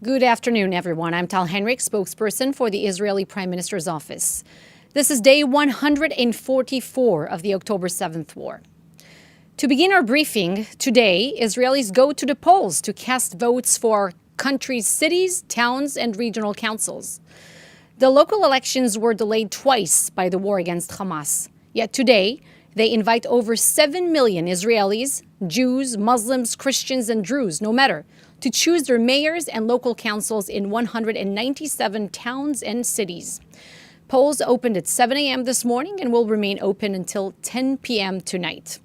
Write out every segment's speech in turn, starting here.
Good afternoon, everyone. I'm Tal Henrik, spokesperson for the Israeli Prime Minister's office. This is day 144 of the October 7th war. To begin our briefing, today, Israelis go to the polls to cast votes for our country's cities, towns, and regional councils. The local elections were delayed twice by the war against Hamas. Yet today, they invite over 7 million Israelis, Jews, Muslims, Christians, and Druze, no matter, to choose their mayors and local councils in 197 towns and cities. Polls opened at 7 a.m. this morning and will remain open until 10 p.m. tonight.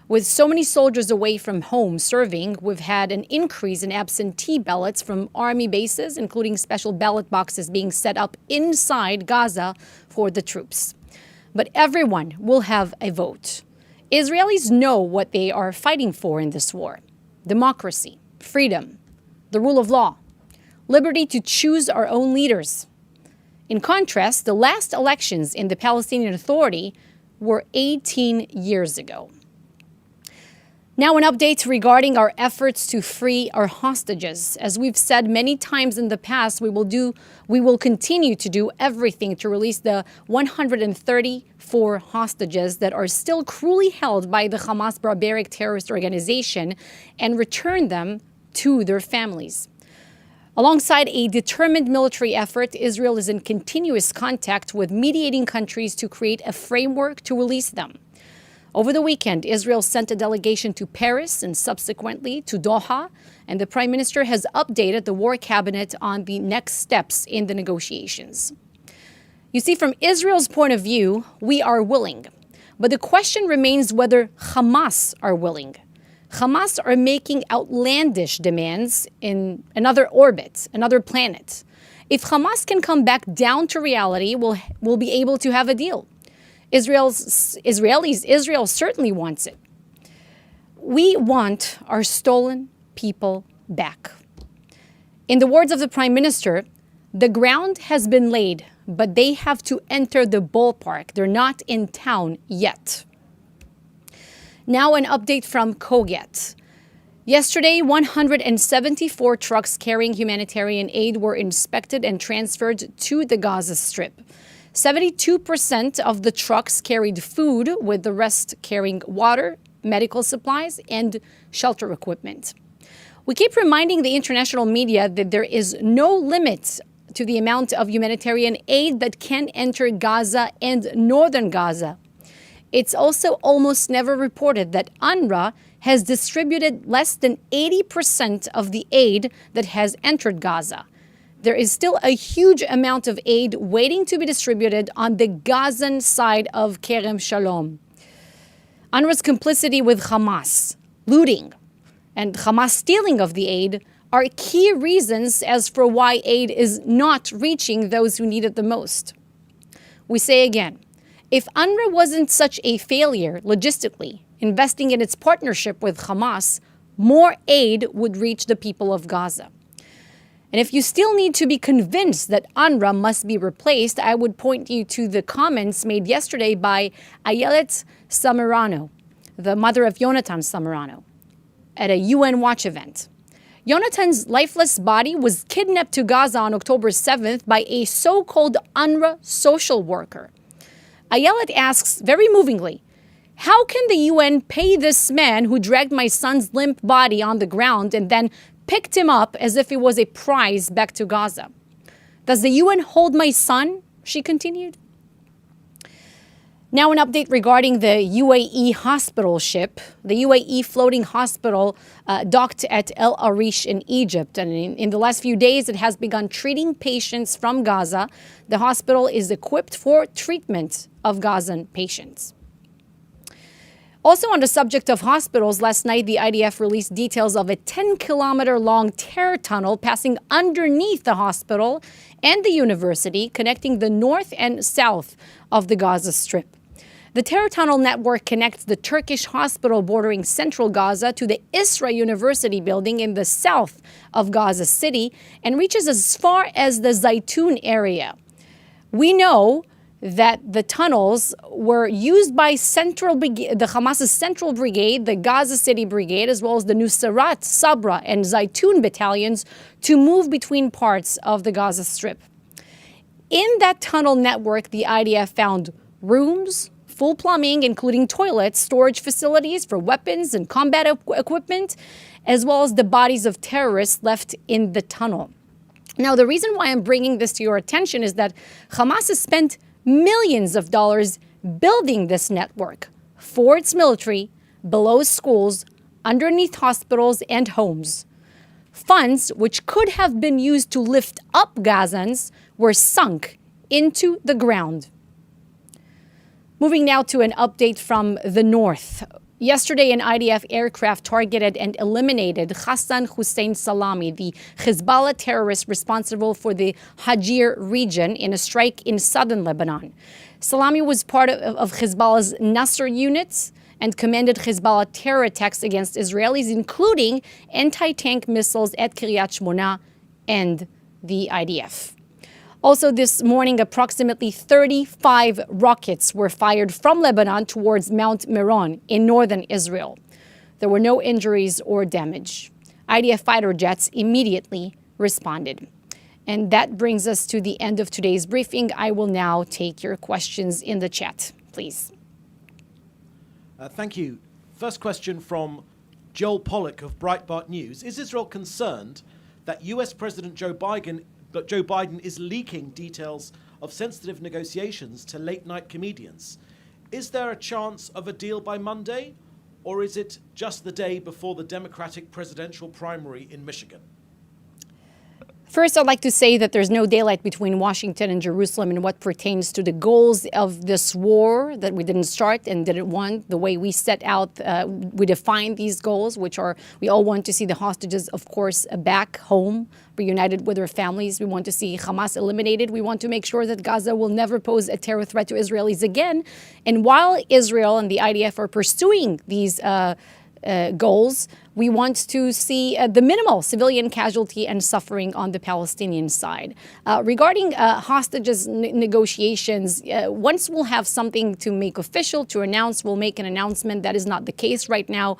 With so many soldiers away from home serving, we've had an increase in absentee ballots from army bases, including special ballot boxes being set up inside Gaza for the troops. But everyone will have a vote. Israelis know what they are fighting for in this war: democracy, freedom, the rule of law, liberty to choose our own leaders. In contrast, the last elections in the Palestinian Authority were 18 years ago. Now, an update regarding our efforts to free our hostages. As we've said many times in the past, we will continue to do everything to release the 134 hostages that are still cruelly held by the Hamas barbaric terrorist organization and return them to their families. Alongside a determined military effort, Israel is in continuous contact with mediating countries to create a framework to release them. Over the weekend, Israel sent a delegation to Paris and subsequently to Doha, and the Prime Minister has updated the war cabinet on the next steps in the negotiations. You see, from Israel's point of view, we are willing. But the question remains whether Hamas are willing. Hamas are making outlandish demands in another orbit, another planet. If Hamas can come back down to reality, we'll be able to have a deal. Israel certainly wants it. We want our stolen people back. In the words of the Prime Minister, the ground has been laid, but they have to enter the ballpark. They're not in town yet. Now an update from Koget. Yesterday, 174 trucks carrying humanitarian aid were inspected and transferred to the Gaza Strip. 72% of the trucks carried food, with the rest carrying water, medical supplies, and shelter equipment. We keep reminding the international media that there is no limit to the amount of humanitarian aid that can enter Gaza and northern Gaza. It's also almost never reported that UNRWA has distributed less than 80% of the aid that has entered Gaza. There is still a huge amount of aid waiting to be distributed on the Gazan side of Kerem Shalom. UNRWA's complicity with Hamas, looting, and Hamas stealing of the aid are key reasons as for why aid is not reaching those who need it the most. We say again, if UNRWA wasn't such a failure logistically, investing in its partnership with Hamas, more aid would reach the people of Gaza. And if you still need to be convinced that UNRWA must be replaced, I would point you to the comments made yesterday by Ayelet Samarano, the mother of Yonatan Samarano, at a UN Watch event. Yonatan's lifeless body was kidnapped to Gaza on October 7th by a so-called UNRWA social worker. Ayelet asks, very movingly, how can the UN pay this man who dragged my son's limp body on the ground and then picked him up as if it was a prize back to Gaza? Does the UN hold my son? She continued. Now an update regarding the UAE hospital ship. The UAE floating hospital docked at El Arish in Egypt. And in the last few days, it has begun treating patients from Gaza. The hospital is equipped for treatment of Gazan patients. Also on the subject of hospitals, last night the IDF released details of a 10-kilometer-long terror tunnel passing underneath the hospital and the university, connecting the north and south of the Gaza Strip. The terror tunnel network connects the Turkish hospital bordering central Gaza to the Isra University building in the south of Gaza City and reaches as far as the Zaytun area. We know that the tunnels were used by the Hamas's Central Brigade, the Gaza City Brigade, as well as the Nusayrat, Sabra, and Zaytun battalions to move between parts of the Gaza Strip. In that tunnel network, the IDF found rooms, full plumbing, including toilets, storage facilities for weapons and combat equipment, as well as the bodies of terrorists left in the tunnel. Now, the reason why I'm bringing this to your attention is that Hamas has spent millions of dollars building this network for its military, below schools, underneath hospitals and homes. Funds which could have been used to lift up Gazans were sunk into the ground. Moving now to an update from the north. Yesterday, an IDF aircraft targeted and eliminated Hassan Hussein Salami, the Hezbollah terrorist responsible for the Hajir region, in a strike in southern Lebanon. Salami was part of Hezbollah's Nasser units and commanded Hezbollah terror attacks against Israelis, including anti-tank missiles at Kiryat Shmona and the IDF. Also this morning, approximately 35 rockets were fired from Lebanon towards Mount Meron in northern Israel. There were no injuries or damage. IDF fighter jets immediately responded. And that brings us to the end of today's briefing. I will now take your questions in the chat, please. Thank you. First question from Joel Pollack of Breitbart News. Is Israel concerned that US President Joe Biden is leaking details of sensitive negotiations to late-night comedians? Is there a chance of a deal by Monday, or is it just the day before the Democratic presidential primary in Michigan? First, I'd like to say that there's no daylight between Washington and Jerusalem in what pertains to the goals of this war that we didn't start and didn't want. The way we set out, we defined these goals, which are, we all want to see the hostages, of course, back home, reunited with their families. We want to see Hamas eliminated. We want to make sure that Gaza will never pose a terror threat to Israelis again. And while Israel and the IDF are pursuing these goals, we want to see the minimal civilian casualty and suffering on the Palestinian side. Regarding hostages negotiations, once we'll have something to make official, to announce, we'll make an announcement. That is not the case right now.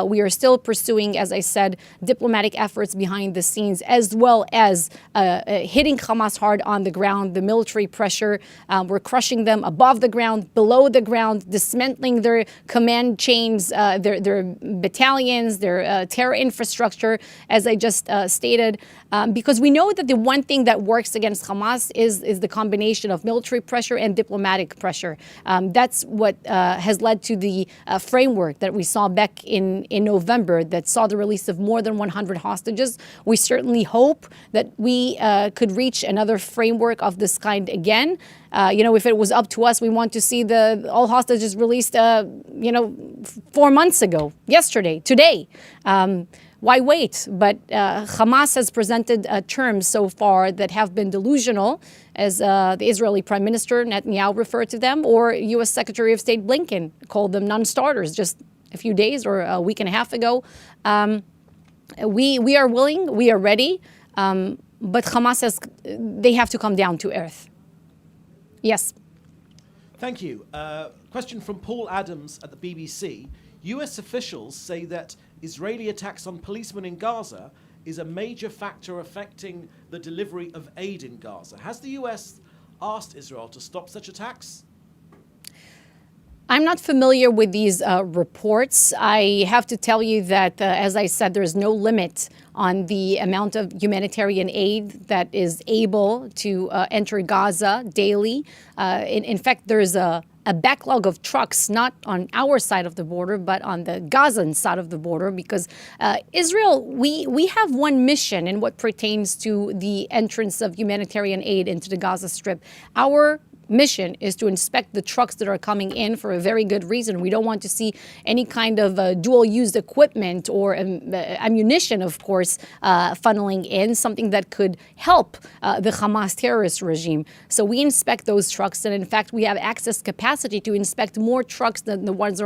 We are still pursuing, as I said, diplomatic efforts behind the scenes, as well as hitting Hamas hard on the ground, the military pressure. We're crushing them above the ground, below the ground, dismantling their command chains, their battalions, their terror infrastructure, as I just stated, because we know that the one thing that works against Hamas is the combination of military pressure and diplomatic pressure. That's what has led to the framework that we saw back in November that saw the release of more than 100 hostages. We certainly hope that we could reach another framework of this kind again. If it was up to us, we want to see all hostages released, 4 months ago, yesterday, today. Why wait? But Hamas has presented terms so far that have been delusional, as the Israeli Prime Minister Netanyahu referred to them, or U.S. Secretary of State Blinken called them non-starters just a few days or a week and a half ago. We are willing, we are ready, but Hamas they have to come down to earth. Yes. Thank you. Question from Paul Adams at the BBC. US officials say that Israeli attacks on policemen in Gaza is a major factor affecting the delivery of aid in Gaza. Has the US asked Israel to stop such attacks? I'm not familiar with these reports. I have to tell you that, as I said, there's no limit on the amount of humanitarian aid that is able to enter Gaza daily. In fact, there's a backlog of trucks, not on our side of the border, but on the Gazan side of the border, because Israel, we have one mission in what pertains to the entrance of humanitarian aid into the Gaza Strip. Our mission is to inspect the trucks that are coming in for a very good reason. We don't want to see any kind of dual-use equipment or ammunition, of course, funneling in, something that could help the Hamas terrorist regime. So we inspect those trucks, and in fact, we have access capacity to inspect more trucks than the ones that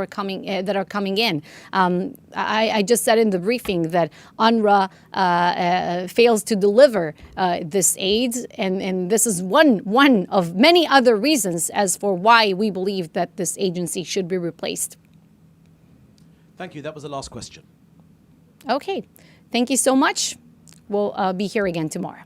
are coming in. I just said in the briefing that UNRWA fails to deliver this aid, and this is one of many other other reasons as for why we believe that this agency should be replaced. Thank you. That was the last question. Okay. Thank you so much. We'll be here again tomorrow.